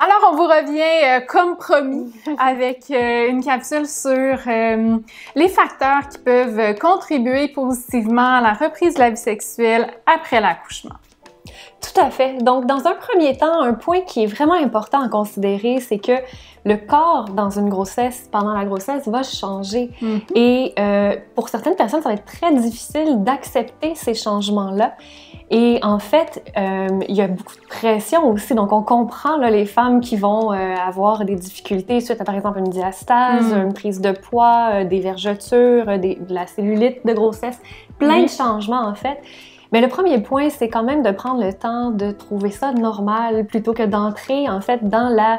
Alors, on vous revient comme promis avec une capsule sur les facteurs qui peuvent contribuer positivement à la reprise de la vie sexuelle après l'accouchement. Tout à fait. Donc, dans un premier temps, un point qui est vraiment important à considérer, c'est que le corps, dans une grossesse, pendant la grossesse, va changer. Et pour certaines personnes, ça va être très difficile d'accepter ces changements-là. Et en fait, il y a beaucoup de pression aussi. Donc, on comprend là, les femmes qui vont avoir des difficultés suite à, par exemple, une diastase, une prise de poids, des vergetures, de la cellulite de grossesse, plein de changements, en fait. Mais le premier point, c'est quand même de prendre le temps de trouver ça normal plutôt que d'entrer, en fait, dans la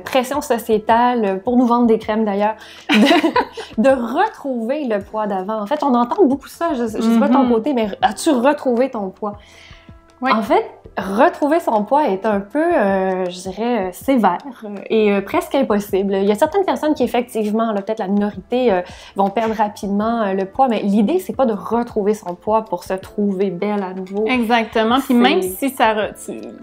pression sociétale, pour nous vendre des crèmes d'ailleurs, de retrouver le poids d'avant. En fait, on entend beaucoup ça, je sais pas de ton côté, mais as-tu retrouvé ton poids? Oui. En fait, retrouver son poids est un peu, je dirais, sévère et presque impossible. Il y a certaines personnes qui, effectivement, peut-être la minorité, vont perdre rapidement le poids, mais l'idée, c'est pas de retrouver son poids pour se trouver belle à nouveau. Exactement. Puis même si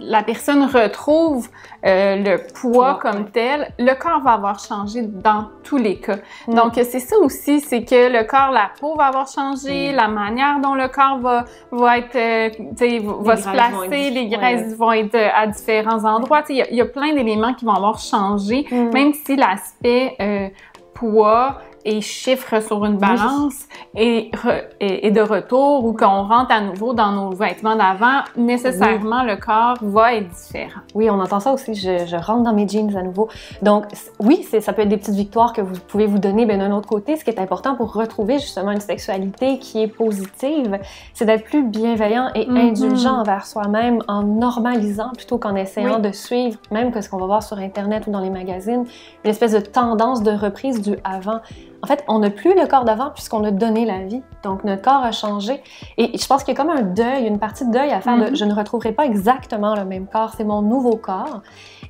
la personne retrouve le poids comme tel, le corps va avoir changé dans tous les cas. Donc, c'est ça aussi, c'est que le corps, la peau va avoir changé, la manière dont le corps va être, va se placer, les graisses vont être à différents endroits. Il y a plein d'éléments qui vont avoir changé, même si l'aspect poids et chiffres sur une balance et de retour ou qu'on rentre à nouveau dans nos vêtements d'avant, nécessairement le corps va être différent. Oui, on entend ça aussi, je rentre dans mes jeans à nouveau. Donc oui, ça peut être des petites victoires que vous pouvez vous donner, mais d'un autre côté, ce qui est important pour retrouver justement une sexualité qui est positive, c'est d'être plus bienveillant et indulgent envers soi-même en normalisant plutôt qu'en essayant de suivre, même que ce qu'on va voir sur Internet ou dans les magazines, une espèce de tendance de reprise du avant. En fait, on n'a plus le corps d'avant puisqu'on a donné la vie. Donc, notre corps a changé. Et je pense qu'il y a comme un deuil, une partie de deuil à faire de « je ne retrouverai pas exactement le même corps, c'est mon nouveau corps ».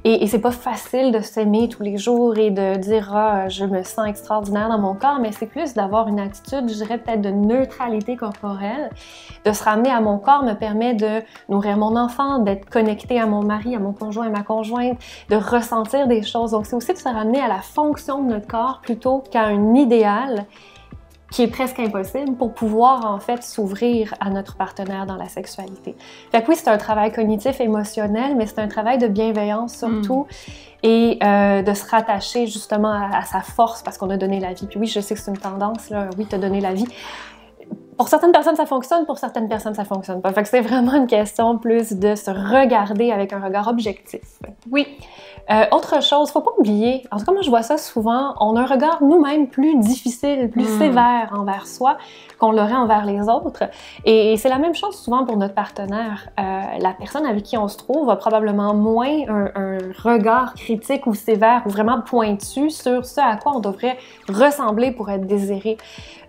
Et c'est pas facile de s'aimer tous les jours et de dire « ah, je me sens extraordinaire dans mon corps », mais c'est plus d'avoir une attitude, je dirais peut-être de neutralité corporelle. De se ramener à mon corps me permet de nourrir mon enfant, d'être connecté à mon mari, à mon conjoint, à ma conjointe, de ressentir des choses. Donc, c'est aussi de se ramener à la fonction de notre corps plutôt qu'à un idéal qui est presque impossible pour pouvoir en fait s'ouvrir à notre partenaire dans la sexualité. Fait que oui, c'est un travail cognitif, émotionnel, mais c'est un travail de bienveillance surtout et de se rattacher justement à sa force parce qu'on a donné la vie. Puis oui, je sais que c'est une tendance, là, oui, t'as donné la vie. Pour certaines personnes, ça fonctionne, pour certaines personnes, ça fonctionne pas. Fait que c'est vraiment une question plus de se regarder avec un regard objectif. Oui. Autre chose, faut pas oublier, en tout cas moi je vois ça souvent, on a un regard nous-mêmes plus difficile, plus sévère envers soi qu'on l'aurait envers les autres. Et c'est la même chose souvent pour notre partenaire. La personne avec qui on se trouve a probablement moins un regard critique ou sévère ou vraiment pointu sur ce à quoi on devrait ressembler pour être désiré.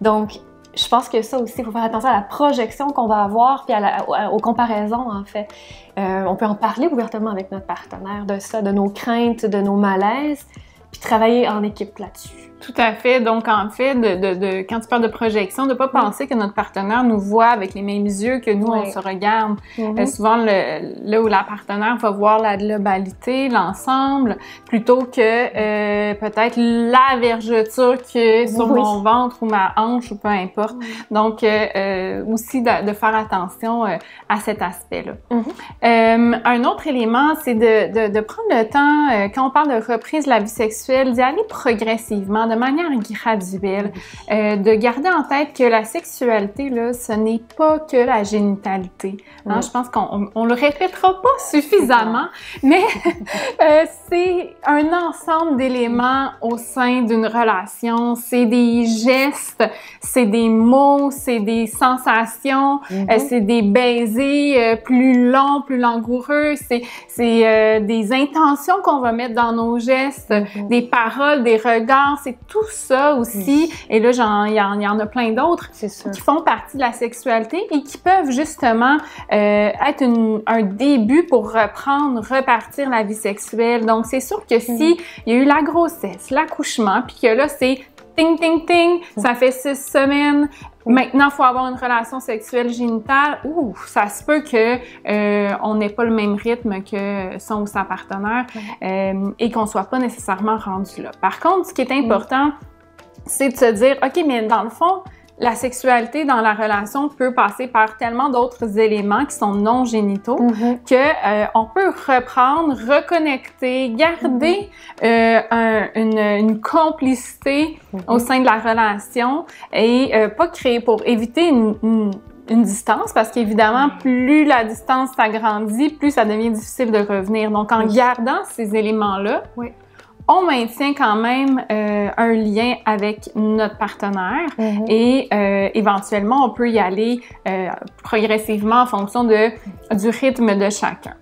Donc, je pense que ça aussi, il faut faire attention à la projection qu'on va avoir puis aux comparaisons, en fait. On peut en parler ouvertement avec notre partenaire de ça, de nos craintes, de nos malaises, puis travailler en équipe là-dessus. Tout à fait. Donc, en fait, quand tu parles de projection, de ne pas penser que notre partenaire nous voit avec les mêmes yeux que nous, on se regarde. Souvent, là où la partenaire va voir la globalité, l'ensemble, plutôt que peut-être la vergeture que sur mon ventre ou ma hanche ou peu importe. Donc, aussi de faire attention à cet aspect-là. Un autre élément, c'est de prendre le temps, quand on parle de reprise de la vie sexuelle, d'y aller progressivement, de manière graduelle, de garder en tête que la sexualité, là, ce n'est pas que la génitalité. Hein? Je pense qu'on le répétera pas suffisamment, mais c'est un ensemble d'éléments au sein d'une relation. C'est des gestes, c'est des mots, c'est des sensations, c'est des baisers plus longs, plus langoureux, c'est des intentions qu'on va mettre dans nos gestes, des paroles, des regards, c'est tout ça aussi, et là, il y en a plein d'autres qui font partie de la sexualité et qui peuvent justement être un début pour repartir la vie sexuelle. Donc, c'est sûr que si il y a eu la grossesse, l'accouchement, puis que là, c'est ting, ting, ting, ça fait 6 semaines. Maintenant, il faut avoir une relation sexuelle génitale. Ouh, ça se peut que on n'ait pas le même rythme que son ou sa partenaire et qu'on soit pas nécessairement rendu là. Par contre, ce qui est important, c'est de se dire, OK, mais dans le fond, la sexualité dans la relation peut passer par tellement d'autres éléments qui sont non génitaux que on peut reprendre, reconnecter, garder une complicité au sein de la relation et pas créer pour éviter une distance parce qu'évidemment, plus la distance s'agrandit, plus ça devient difficile de revenir. Donc, en gardant ces éléments-là, on maintient quand même un lien avec notre partenaire et éventuellement, on peut y aller progressivement en fonction du rythme de chacun.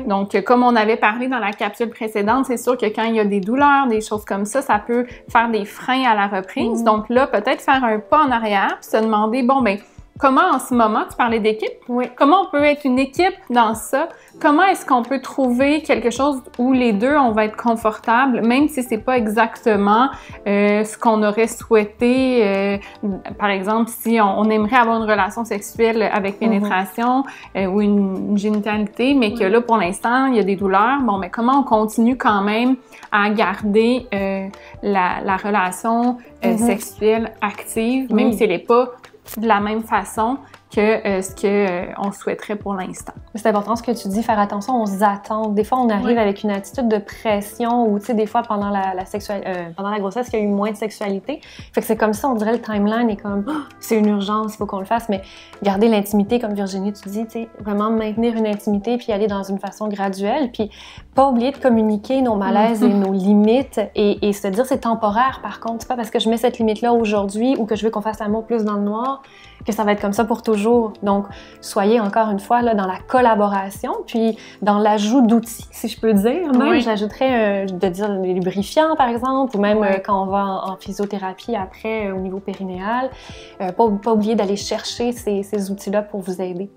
Donc, comme on avait parlé dans la capsule précédente, c'est sûr que quand il y a des douleurs, des choses comme ça peut faire des freins à la reprise. Donc là, peut-être faire un pas en arrière, puis se demander, bon, ben comment en ce moment, tu parlais d'équipe, comment on peut être une équipe dans ça? Comment est-ce qu'on peut trouver quelque chose où les deux, on va être confortables, même si c'est pas exactement ce qu'on aurait souhaité. Par exemple, si on aimerait avoir une relation sexuelle avec pénétration ou une génitalité, mais que là, pour l'instant, il y a des douleurs, bon, mais comment on continue quand même à garder la relation sexuelle active, même si elle n'est pas de la même façon que ce qu'on souhaiterait pour l'instant. C'est important ce que tu dis, faire attention aux attentes. Des fois, on arrive avec une attitude de pression ou, tu sais, des fois, pendant la grossesse, il y a eu moins de sexualité. Fait que c'est comme ça, on dirait le timeline est comme c'est une urgence, il faut qu'on le fasse, mais garder l'intimité, comme Virginie, tu dis, tu sais, vraiment maintenir une intimité puis aller dans une façon graduelle, puis pas oublier de communiquer nos malaises et nos limites et se dire c'est temporaire, par contre. C'est pas parce que je mets cette limite-là aujourd'hui ou que je veux qu'on fasse l'amour plus dans le noir que ça va être comme ça pour toujours. Donc, soyez encore une fois là dans la collaboration, puis dans l'ajout d'outils, si je peux dire. Même, j'ajouterais de dire les lubrifiants, par exemple, ou même quand on va en physiothérapie après au niveau périnéal. Pas oublier d'aller chercher ces outils-là pour vous aider.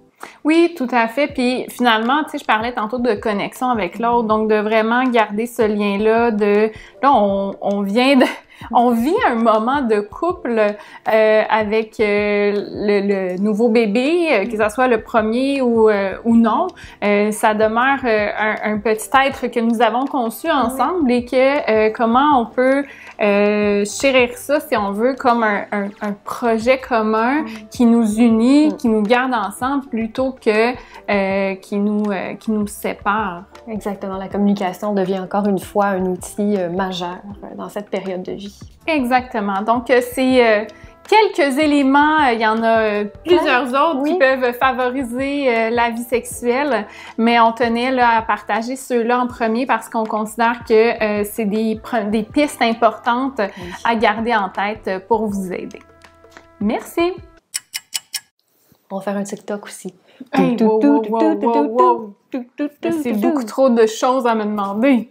Oui, tout à fait. Puis finalement, tu sais, je parlais tantôt de connexion avec l'autre, donc de vraiment garder ce lien-là là, on vit un moment de couple avec le nouveau bébé, que ce soit le premier ou non. Ça demeure un petit être que nous avons conçu ensemble et que comment on peut chérir ça, si on veut, comme un projet commun qui nous unit, qui nous garde ensemble plutôt que qui nous sépare. Exactement. La communication devient encore une fois un outil majeur dans cette période de vie. Exactement. Donc, c'est quelques éléments, il y en a plusieurs autres qui peuvent favoriser la vie sexuelle, mais on tenait là, à partager ceux-là en premier parce qu'on considère que c'est des pistes importantes à garder en tête pour vous aider. Merci! On va faire un TikTok aussi. Hey, wow. C'est beaucoup trop de choses à me demander.